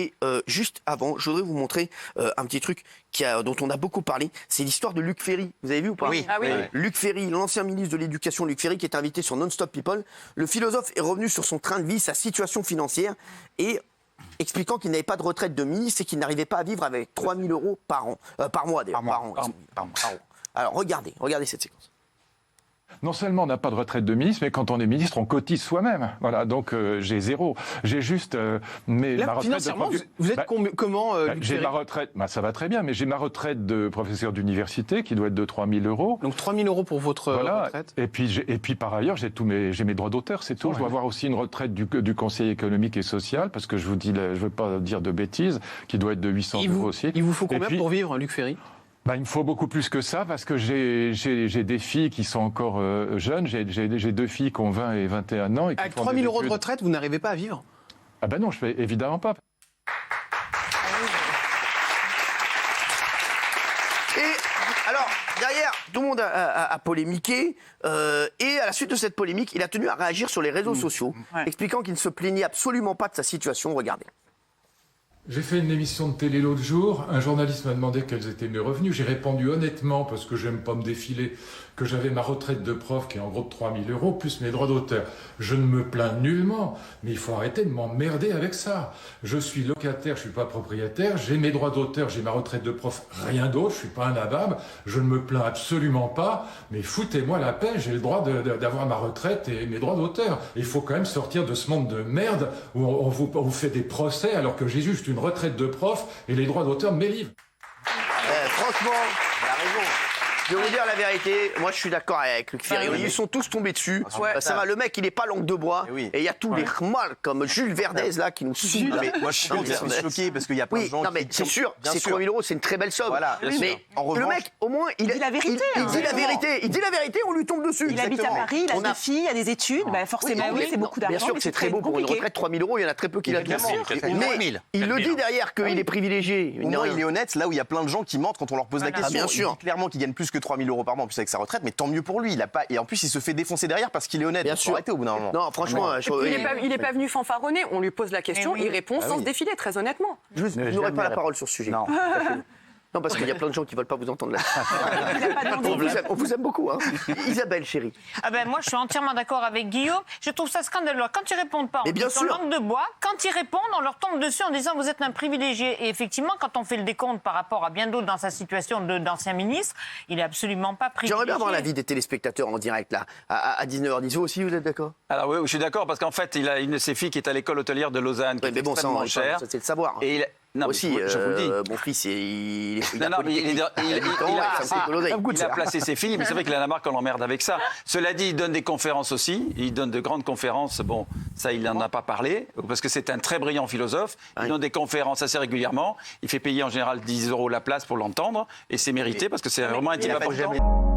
Et juste avant, je voudrais vous montrer un petit truc dont on a beaucoup parlé. C'est l'histoire de Luc Ferry. Vous avez vu ou pas? Oui. Ah oui. Luc Ferry, l'ancien ministre de l'Éducation, Luc Ferry, qui est invité sur Non-Stop People. Le philosophe est revenu sur son train de vie, sa situation financière, et expliquant qu'il n'avait pas de retraite de ministre et qu'il n'arrivait pas à vivre avec 3 000 euros par mois d'ailleurs. Par an. Alors regardez cette séquence. Non seulement on n'a pas de retraite de ministre, mais quand on est ministre, on cotise soi-même. Voilà, donc j'ai zéro. J'ai juste ma Là, retraite financièrement, de vous êtes comment Luc j'ai Ferry ma retraite, ça va très bien, mais j'ai ma retraite de professeur d'université qui doit être de 3 000 euros. Donc 3 000 euros pour votre retraite. Et puis par ailleurs, j'ai mes droits d'auteur, c'est tout. Je dois avoir aussi une retraite du Conseil économique et social, parce que je veux pas dire de bêtises, qui doit être de 800 euros aussi. Il vous faut combien pour vivre, Luc Ferry? Il me faut beaucoup plus que ça parce que j'ai des filles qui sont encore jeunes. J'ai 2 filles qui ont 20 et 21 ans. Et qui Avec font 3 000 des euros de études. retraite, vous n'arrivez pas à vivre? Ah ben non, je fais évidemment pas. Et alors, derrière, tout le monde a polémiqué. Et à la suite de cette polémique, il a tenu à réagir sur les réseaux sociaux, expliquant qu'il ne se plaignait absolument pas de sa situation. Regardez. J'ai fait une émission de télé l'autre jour. Un journaliste m'a demandé quels étaient mes revenus. J'ai répondu honnêtement, parce que j'aime pas me défiler, que j'avais ma retraite de prof qui est en gros de 3 000 euros, plus mes droits d'auteur. Je ne me plains nullement, mais il faut arrêter de m'emmerder avec ça. Je suis locataire, je suis pas propriétaire, j'ai mes droits d'auteur, j'ai ma retraite de prof, rien d'autre, je suis pas un nabab, je ne me plains absolument pas, mais foutez-moi la paix, j'ai le droit d'avoir ma retraite et mes droits d'auteur. Il faut quand même sortir de ce monde de merde où on vous fait des procès alors que j'ai juste une retraite de prof et les droits d'auteur de mes livres. Franchement, il a raison. Je vais vous dire la vérité, moi je suis d'accord avec Luc Ferry. Ils sont tous tombés dessus. Ça va, le mec il est pas langue de bois. Et il y a tous les mal comme Jules Verdez là qui nous saoulent. Moi je suis choqué parce qu'il y a plein de gens mais c'est sûr, c'est 3 000 euros, c'est une très belle somme. Voilà, mais le mec, au moins, il dit la vérité. Il dit la vérité. Il dit la vérité, on lui tombe dessus. Il habite à Paris, il a des filles, il a des études, forcément, c'est beaucoup d'argent. Bien sûr que c'est très beau pour une retraite, 3 000 euros, il y en a très peu qui l'habitent. Mais il le dit derrière qu'il est privilégié. Au moins il est honnête, là où il y a plein de gens qui mentent quand on leur pose la question. Bien sûr. Il dit clairement qu'il gagne plus que 3 000 euros par mois avec sa retraite, mais tant mieux pour lui. Il a pas et en plus il se fait défoncer derrière parce qu'il est honnête. Bien sûr. Arrêter au bout d'un moment. Non, franchement, il n'est pas venu fanfaronner. On lui pose la question, il répond sans se défiler, très honnêtement. Je n'aurai pas la parole sur ce sujet. Non. Non, parce qu'il y a plein de gens qui ne veulent pas vous entendre là. On vous aime beaucoup, hein. Isabelle, chérie. Moi, je suis entièrement d'accord avec Guillaume. Je trouve ça scandaleux. Quand ils répondent pas, on sont langue de bois. Quand ils répondent, on leur tombe dessus en disant vous êtes un privilégié. Et effectivement, quand on fait le décompte par rapport à bien d'autres dans sa situation d'ancien ministre, il est absolument pas privilégié. J'aimerais bien avoir l'avis des téléspectateurs en direct là, à 19h10. Vous aussi, vous êtes d'accord? Alors oui, je suis d'accord parce qu'en fait, il a une de ses filles qui est à l'école hôtelière de Lausanne, qui est extrêmement chère. Ça, c'est le savoir. Et non, aussi, je vous le dis. Mon fils, il a placé ses filles, mais c'est vrai qu'il en a marre qu'on l'emmerde avec ça. Cela dit, il donne des conférences aussi, il donne de grandes conférences, bon, ça il n'en a pas parlé, parce que c'est un très brillant philosophe, il donne des conférences assez régulièrement, il fait payer en général 10 € la place pour l'entendre, et c'est mérité, parce que c'est vraiment un type important.